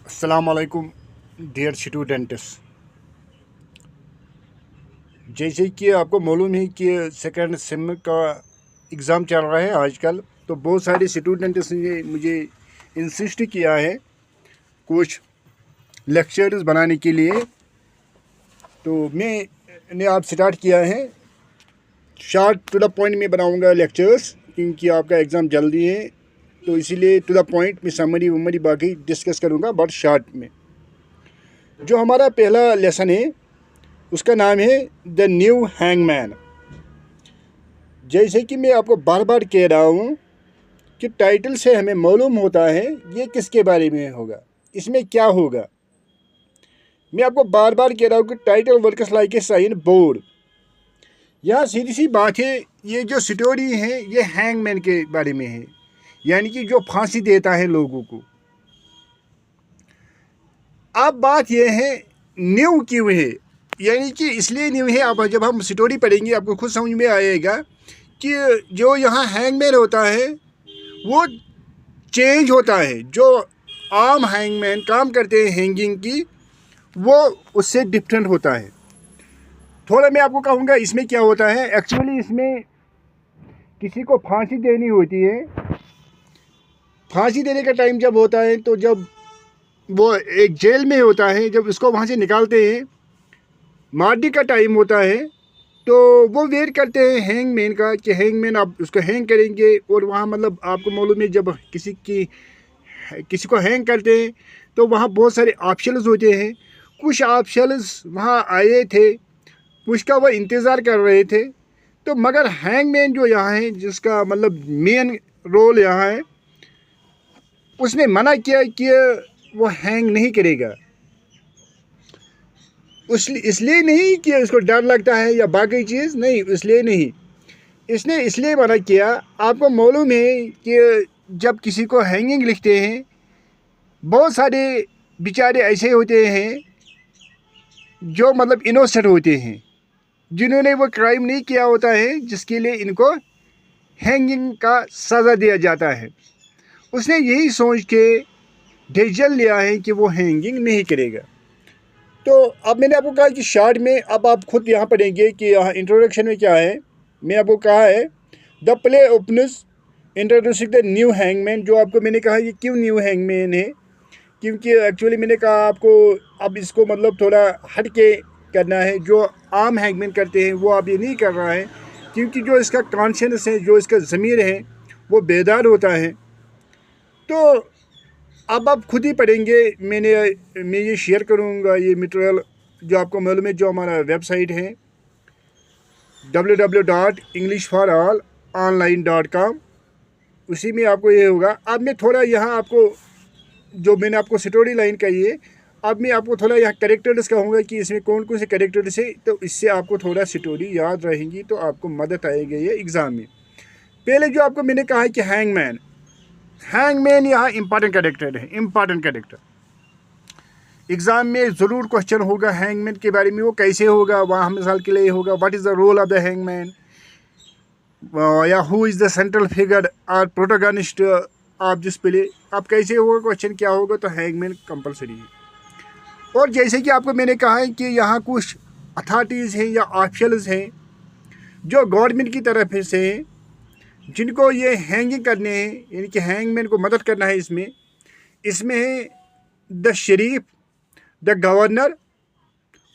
अस्सलामुअलैकुम dear students. जैसे कि आपको मालूम है कि सेकंड सेम का एग्ज़ाम चल रहा है आजकल, तो बहुत सारे स्टूडेंट्स ने मुझे इंसिस्ट किया है कुछ लेक्चर्स बनाने के लिए। तो मैंने आप स्टार्ट किया है, शॉर्ट टू द पॉइंट में बनाऊंगा लेक्चर्स, क्योंकि आपका एग्ज़ाम जल्दी है। तो इसीलिए टू द पॉइंट में समरी वमरी बाकी डिस्कस करूंगा, बट शॉर्ट में। जो हमारा पहला लेसन है उसका नाम है द न्यू हैंगमैन। जैसे कि मैं आपको बार बार कह रहा हूँ कि टाइटल से हमें मालूम होता है ये किसके बारे में होगा, इसमें क्या होगा। मैं आपको बार बार कह रहा हूँ कि title works like a sign board. यहाँ सीधी सी बात है, ये जो स्टोरी है ये हैंगमैन के बारे में है, यानी कि जो फांसी देता है लोगों को। अब बात यह है न्यू क्यों है, यानी कि इसलिए न्यू है। अब जब हम स्टोरी पढ़ेंगे आपको खुद समझ में आएगा कि जो यहाँ हैंगमैन होता है वो चेंज होता है। जो आम हैंगमैन काम करते हैं हैंगिंग की, वो उससे डिफरेंट होता है। थोड़ा मैं आपको कहूँगा इसमें क्या होता है। एक्चुअली इसमें किसी को फांसी देनी होती है। फांसी देने का टाइम जब होता है तो जब वो एक जेल में होता है, जब उसको वहाँ से निकालते हैं, मार्डी का टाइम होता है, तो वो वेट करते हैं हैंगमैन का कि हैंगमैन आप उसको हैंग करेंगे। और वहाँ मतलब आपको मालूम है जब किसी को हैंग करते हैं तो वहाँ बहुत सारे ऑप्शंस होते हैं। कुछ ऑप्शंस वहाँ आए थे, कुछ का वो इंतज़ार कर रहे थे। तो मगर हैंगमैन जो यहाँ है, जिसका मतलब मेन रोल यहाँ है, उसने मना किया कि वो हैंग नहीं करेगा। इसलिए नहीं कि उसको डर लगता है या बाकी चीज़ नहीं, इसलिए नहीं। इसने इसलिए मना किया, आपको मालूम है कि जब किसी को हैंगिंग लिखते हैं, बहुत सारे बेचारे ऐसे होते हैं जो मतलब इनोसेंट होते हैं, जिन्होंने वो क्राइम नहीं किया होता है, जिसके लिए इनको हैंगिंग का सज़ा दिया जाता है। उसने यही सोच के डिसीजन लिया है कि वो हैंगिंग नहीं करेगा। तो अब मैंने आपको कहा कि शॉर्ट में, अब आप खुद यहाँ पढ़ेंगे कि यहाँ इंट्रोडक्शन में क्या है। मैं आपको कहा है the play openers introducing the new hangman. जो आपको मैंने कहा ये क्यों न्यू हैंगमैन है, क्योंकि एक्चुअली मैंने कहा आपको अब इसको मतलब थोड़ा हट के करना है। जो आम हैंगमैन करते हैं वो अब ये नहीं कर रहा है, क्योंकि जो इसका कॉन्शियस है, जो इसका ज़मीर है, वो बेदार होता है। तो अब आप खुद ही पढ़ेंगे। मैं ये शेयर करूँगा ये मटेरियल, जो आपको मालूम है, जो हमारा वेबसाइट है www.englishforallonline.com, उसी में आपको ये होगा। अब मैं थोड़ा यहाँ आपको, जो मैंने आपको स्टोरी लाइन कही है, अब मैं आपको थोड़ा यहाँ करेक्टर्स कहूँगा कि इसमें कौन कौन से करेक्टर्स है, तो इससे आपको थोड़ा स्टोरी याद रहेंगी, तो आपको मदद आएगी ये एग्ज़ाम में। पहले जो आपको मैंने कहा है कि हैंगमैन, हैंगमैन यहाँ इंपॉर्टेंट करेक्टर है, इंपॉर्टेंट करेक्टर। एग्ज़ाम में ज़रूर क्वेश्चन होगा हैंगमैन के बारे में। वो कैसे होगा, वहाँ मिसाल के लिए होगा what is the role of the hangman, या who is the central figure और प्रोटोगनिस्ट ऑफ दिस प्ले। अब कैसे होगा क्वेश्चन, क्या होगा, तो हैंगमैन कंपलसरी है। और जैसे कि आपको मैंने कहा है कि यहाँ कुछ अथॉरिटीज़ हैं या ऑफिशियल्स हैं जो गवर्नमेंट की तरफ से हैं, जिनको ये हैंगिंग करने हैं, यानी कि हैंगमैन को मदद करना है। इसमें है द शरीफ, द गवर्नर,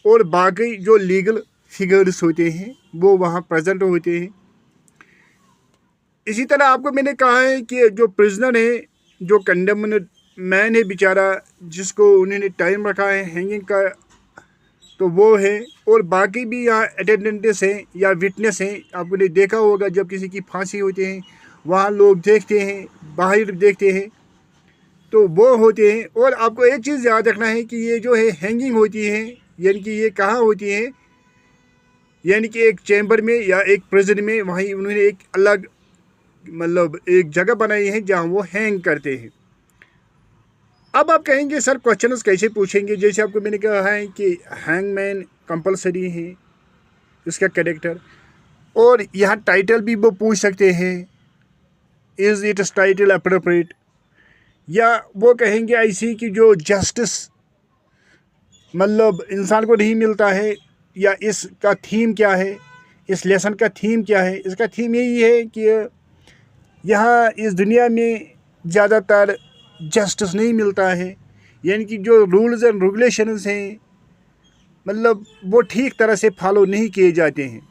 और बाकी जो लीगल फिगर्स होते हैं वो वहाँ प्रेजेंट होते हैं। इसी तरह आपको मैंने कहा है कि जो प्रिजनर है, जो कंडेम्ड मैन है बेचारा, जिसको उन्होंने टाइम रखा है हैंगिंग का, तो वो है। और बाकी भी यहाँ अटेंडेंट्स हैं या विटनेस हैं। आपने देखा होगा जब किसी की फांसी होती है, वहाँ लोग देखते हैं, बाहर देखते हैं, तो वो होते हैं। और आपको एक चीज़ याद रखना है कि ये जो है हैंगिंग होती है, यानी कि ये कहाँ होती है, यानी कि एक चैम्बर में या एक प्रिजन में, वहीं उन्होंने एक अलग मतलब एक जगह बनाई है जहाँ वो हैंग करते हैं। अब आप कहेंगे सर क्वेश्चंस कैसे पूछेंगे। जैसे आपको मैंने कहा है कि हैंगमैन कंपलसरी है इसका कैरेक्टर, और यहाँ टाइटल भी वो पूछ सकते हैं, इज़ इट टाइटल अप्रोप्रिएट, या वो कहेंगे ऐसी कि जो जस्टिस मतलब इंसान को नहीं मिलता है, या इसका थीम क्या है, इस लेसन का थीम क्या है। इसका थीम यही है कि यहाँ इस दुनिया में ज़्यादातर जस्टिस नहीं मिलता है, यानी कि जो रूल्स एंड रेगुलेशंस हैं मतलब वो ठीक तरह से फॉलो नहीं किए जाते हैं।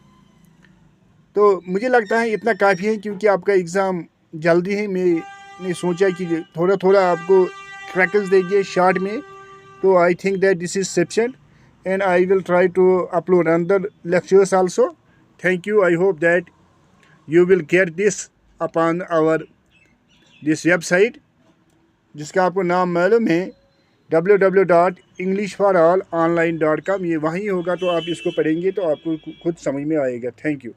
तो मुझे लगता है इतना काफ़ी है, क्योंकि आपका एग्ज़ाम जल्दी है। मैंने सोचा कि थोड़ा थोड़ा आपको क्रैकल्स देंगे शॉर्ट में, तो I think that this is sufficient and I will try to upload another lectures also. Thank you. I hope that you will get this upon our this website, जिसका आपको नाम मालूम है www.englishforallonline.com। ये वहीं होगा, तो आप इसको पढ़ेंगे तो आपको खुद समझ में आएगा। Thank you.